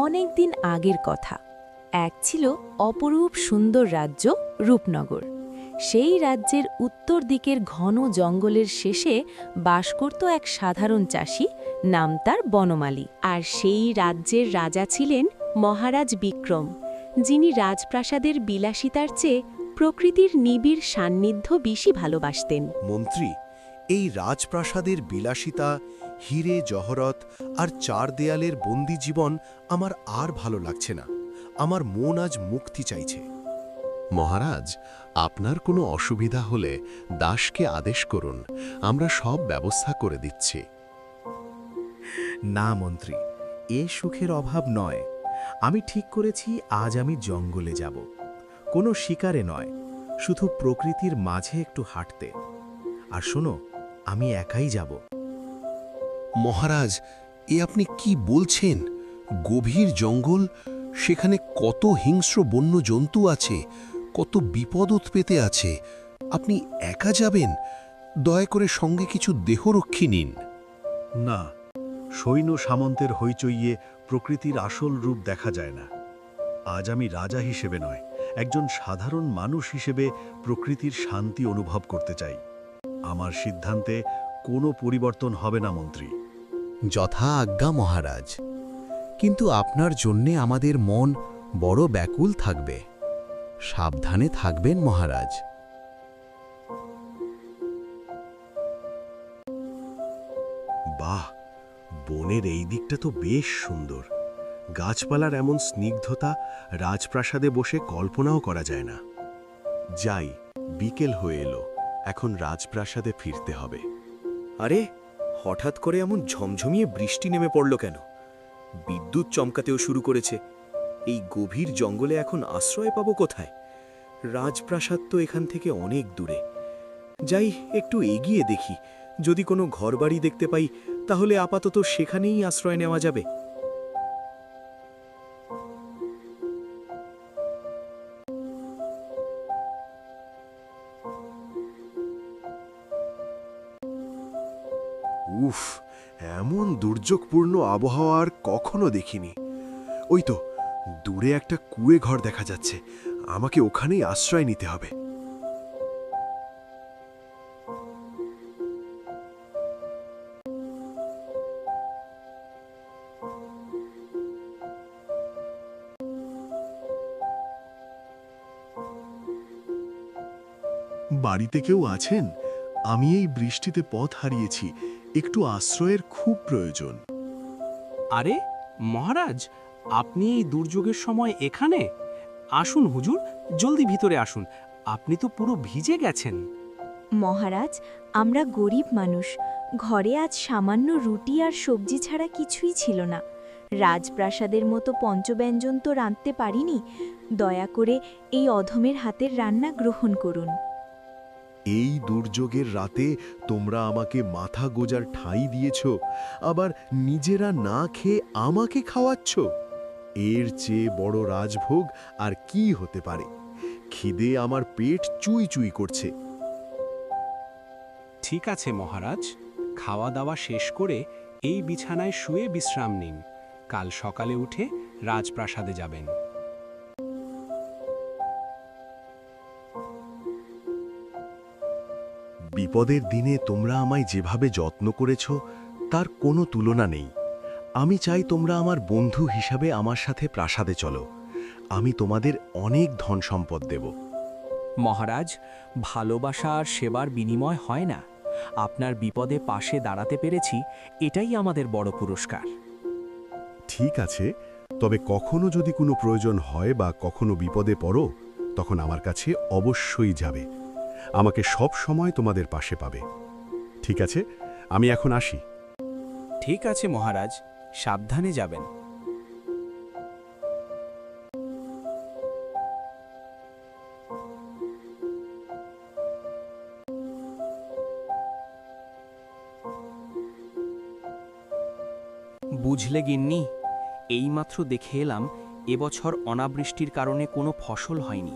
অনেক দিন আগের কথা। এক ছিল অপরূপ সুন্দর রাজ্য রূপনগর। সেই রাজ্যের উত্তর দিকের ঘন জঙ্গলের শেষে বাস করত এক সাধারণ চাষি, নাম তার বনমালী। আর সেই রাজ্যের রাজা ছিলেন মহারাজ বিক্রম, যিনি রাজপ্রাসাদের বিলাসিতার চেয়ে প্রকৃতির নিবিড় সান্নিধ্য বেশি ভালোবাসতেন। মন্ত্রী, এই রাজপ্রাসাদের বিলাসিতা, হিরে জহরত আর চার দেয়ালের বন্দি জীবন আমার আর ভালো লাগছে না। আমার মন আজ মুক্তি চাইছে। মহারাজ, আপনার কোনো অসুবিধা হলে দাসকে আদেশ করুন, আমরা সব ব্যবস্থা করে দিচ্ছি। না মন্ত্রী, এ সুখের অভাব নয়। আমি ঠিক করেছি আজ আমি জঙ্গলে যাব, কোনো শিকারে নয়, শুধু প্রকৃতির মাঝে একটু হাঁটতে। আর শোনো, আমি একাই যাব। মহারাজ, এ আপনি কি বলছেন? গভীর জঙ্গল, সেখানে কত হিংস্র বন্য জন্তু আছে, কত বিপদ উৎপেতে আছে। আপনি একা যাবেন? দয়া করে সঙ্গে কিছু দেহরক্ষী নিন। না, সৈন্য সামন্তের হইচইয়ে প্রকৃতির আসল রূপ দেখা যায় না। আজ আমি রাজা হিসেবে নয়, একজন সাধারণ মানুষ হিসেবে প্রকৃতির শান্তি অনুভব করতে চাই। আমার সিদ্ধান্তে কোনো পরিবর্তন হবে না মন্ত্রী। যথা আজ্ঞা মহারাজ, কিন্তু আপনার জন্যে আমাদের মন বড় ব্যাকুল থাকবে। সাবধানে থাকবেন মহারাজ। বাহ, বনের এই দিকটা তো বেশ সুন্দর। গাছপালার এমন স্নিগ্ধতা রাজপ্রাসাদে বসে কল্পনাও করা যায় না। যাই, বিকেল হয়ে এলো, এখন রাজপ্রাসাদে ফিরতে হবে। আরে, হঠাৎ করে এমন ঝমঝমিয়ে বৃষ্টি নেমে পড়ল কেন? বিদ্যুৎ চমকাতেও শুরু করেছে। এই গভীর জঙ্গলে এখন আশ্রয় পাবো কোথায়? রাজপ্রাসাদ তো এখান থেকে অনেক দূরে। যাই, একটু এগিয়ে দেখি, যদি কোনো ঘরবাড়ি দেখতে পাই তাহলে আপাতত সেখানেই আশ্রয় নেওয়া যাবে। উফ, এমন দুর্যোগপূর্ণ আবহাওয়া আর কখনো দেখিনি। ওই তো দূরে একটা কুঁয়ে ঘর দেখা যাচ্ছে, আমাকে ওখানেই আশ্রয় নিতে হবে। বাড়িতে কেউ আছেন? আমি এই বৃষ্টিতে পথ হারিয়েছি, একটু আশ্রয়ের খুব প্রয়োজন। আরে মহারাজ, আপনি এই দুর্যোগের সময় এখানে? আসুন হুজুর, জলদি ভিতরে আসুন। আপনি তো পুরো ভিজে গেছেন। মহারাজ, আমরা গরিব মানুষ, ঘরে আজ সামান্য রুটি আর সবজি ছাড়া কিছুই ছিল না। রাজপ্রাসাদের মতো পঞ্চব্যঞ্জন তো রাঁধতে পারিনি। দয়া করে এই অধমের হাতের রান্না গ্রহণ করুন। এই দুর্যোগের রাতে তোমরা আমাকে মাথা গোজার ঠাঁই দিয়েছ, আবার নিজেরা না খেয়ে আমাকে খাওয়াচ্ছ। এর চেয়ে বড় রাজভোগ আর কি হতে পারে? খিদে আমার পেট চুই চুই করছে। ঠিক আছে মহারাজ, খাওয়া দাওয়া শেষ করে এই বিছানায় শুয়ে বিশ্রাম নিন। কাল সকালে উঠে রাজপ্রাসাদে যাবেন। বিপদের দিনে তোমরা আমায় যেভাবে যত্ন করেছ তার কোনো তুলনা নেই। আমি চাই তোমরা আমার বন্ধু হিসাবে আমার সাথে প্রাসাদে চলো। আমি তোমাদের অনেক ধন সম্পদ দেব। মহারাজ, ভালোবাসা আর সেবার বিনিময় হয় না। আপনার বিপদে পাশে দাঁড়াতে পেরেছি, এটাই আমাদের বড় পুরস্কার। ঠিক আছে, তবে কখনো যদি কোনো প্রয়োজন হয় বা কখনো বিপদে পড়ো, তখন আমার কাছে অবশ্যই যাবে। আমাকে সব সময় তোমাদের পাশে পাবে। ঠিক আছে, আমি এখন আসি। ঠিক আছে মহারাজ, সাবধানে যাবেন। বুঝলে গিন্নি, এইমাত্র দেখে এলাম এবছর অনাবৃষ্টির কারণে কোনো ফসল হয়নি।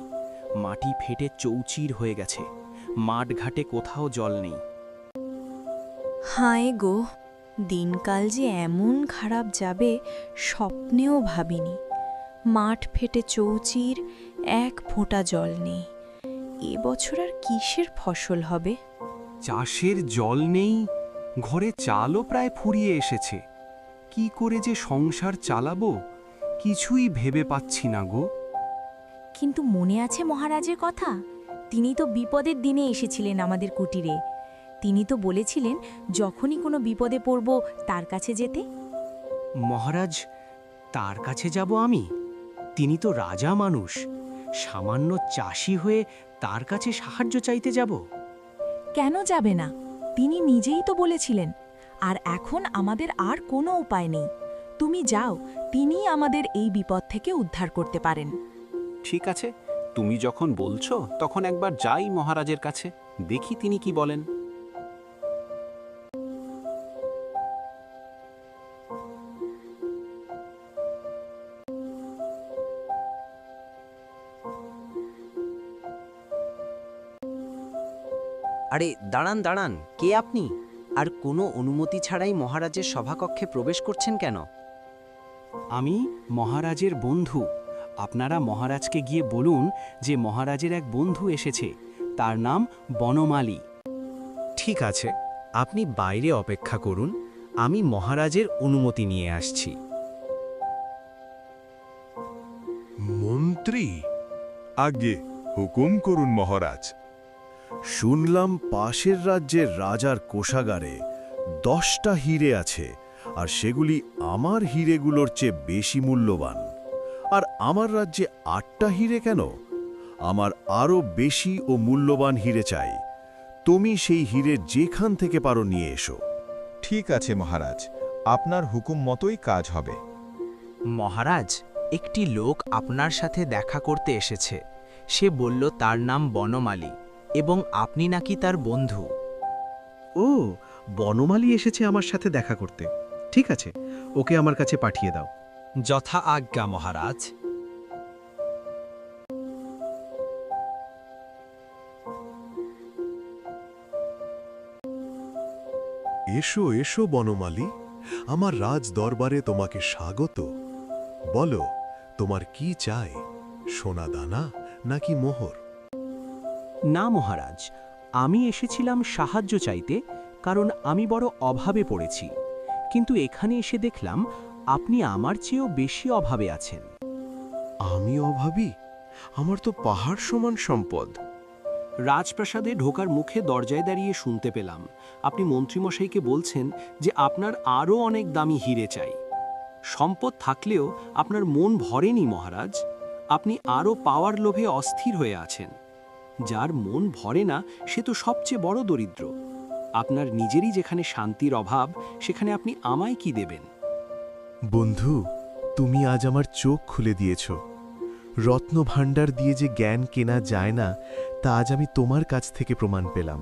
মাটি ফেটে চৌচির হয়ে গেছে, মাঠ ঘাটে কোথাও জল নেই। হায় গো, দিনকাল যে এমন খারাপ যাবে স্বপ্নেও ভাবিনি। মাঠ ফেটে চৌচির, এক ফোঁটা জল নেই। এবছর আর কিসের ফসল হবে? চাষের জল নেই, ঘরে চালও প্রায় ফুরিয়ে এসেছে। কি করে যে সংসার চালাবো কিছুই ভেবে পাচ্ছি না গো। কিন্তু মনে আছে মহারাজের কথা? তিনি তো বিপদের দিনে এসেছিলেন আমাদের কুটিরে। তিনি তো বলেছিলেন যখনই কোনো বিপদে পড়ব তার কাছে যেতে। মহারাজ, তার কাছে যাব আমি? তিনি তো রাজা মানুষ, সামান্য চাষি হয়ে তার কাছে সাহায্য চাইতে যাব? কেন যাবে না? তিনি নিজেই তো বলেছিলেন। আর এখন আমাদের আর কোনো উপায় নেই। তুমি যাও, তিনিই আমাদের এই বিপদ থেকে উদ্ধার করতে পারেন। ঠিক আছে, তুমি যখন বলছো তখন একবার যাই মহারাজের কাছে, দেখি তিনি কি বলেন। আরে দাঁড়ান দাঁড়ান, কে আপনি? আর কোনো অনুমতি ছাড়াই মহারাজের সভাকক্ষে প্রবেশ করছেন কেন? আমি মহারাজের বন্ধু। আপনারা মহারাজকে গিয়ে বলুন যে মহারাজের এক বন্ধু এসেছে, তার নাম বনমালী। ঠিক আছে, আপনি বাইরে অপেক্ষা করুন, আমি মহারাজের অনুমতি নিয়ে আসছি। মন্ত্রী, আগে হুকুম করুন মহারাজ। শুনলাম পাশের রাজ্যের রাজার কোষাগারে 10টা হিরে আছে, আর সেগুলি আমার হিরেগুলোর চেয়ে বেশি মূল্যবান। আর আমার রাজ্যে 8টা হিরে কেন? আমার আরও বেশি ও মূল্যবান হিরে চাই। তুমি সেই হিরে যেখান থেকে পারো নিয়ে এসো। ঠিক আছে মহারাজ, আপনার হুকুম মতোই কাজ হবে। মহারাজ, একটি লোক আপনার সাথে দেখা করতে এসেছে। সে বলল তার নাম বনমালী এবং আপনি নাকি তার বন্ধু। ও, বনমালী এসেছে আমার সাথে দেখা করতে। ঠিক আছে, ওকে আমার কাছে পাঠিয়ে দাও। যথা আজ্ঞা মহারাজ। এসো এসো বনমালী, আমার রাজ দরবারে তোমাকে স্বাগত। বলো, তোমার কি চাই? সোনা দানা নাকি মোহর? না মহারাজ, আমি এসেছিলাম সাহায্য চাইতে, কারণ আমি বড় অভাবে পড়েছি। কিন্তু এখানে এসে দেখলাম আপনি আমার চেয়েও বেশি অভাবে আছেন। আমি অভাবী? আমার তো পাহাড় সমান সম্পদ। রাজপ্রাসাদে ঢোকার মুখে দরজায় দাঁড়িয়ে শুনতে পেলাম আপনি মন্ত্রীমশাইকে বলছেন যে আপনার আরও অনেক দামি হিরে চাই। সম্পদ থাকলেও আপনার মন ভরেনি মহারাজ। আপনি আরও পাওয়ার লোভে অস্থির হয়ে আছেন। যার মন ভরে না সে তো সবচেয়ে বড় দরিদ্র। আপনার নিজেরই যেখানে শান্তির অভাব, সেখানে আপনি আমায় কি দেবেন? বন্ধু, তুমি আজ আমার চোখ খুলে দিয়েছ। রত্নভাণ্ডার দিয়ে যে জ্ঞান কেনা যায় না, তা আজ আমি তোমার কাছ থেকে প্রমাণ পেলাম।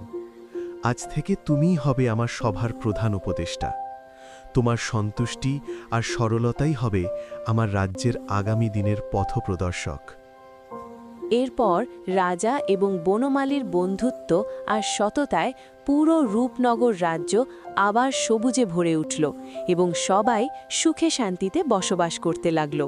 আজ থেকে তুমিই হবে আমার সভার প্রধান উপদেষ্টা। তোমার সন্তুষ্টি আর সরলতাই হবে আমার রাজ্যের আগামী দিনের পথপ্রদর্শক। এরপর রাজা এবং বনমালীর বন্ধুত্ব আর সততায় পুরো রূপনগর রাজ্য আবার সবুজে ভরে উঠল এবং সবাই সুখে শান্তিতে বসবাস করতে লাগল।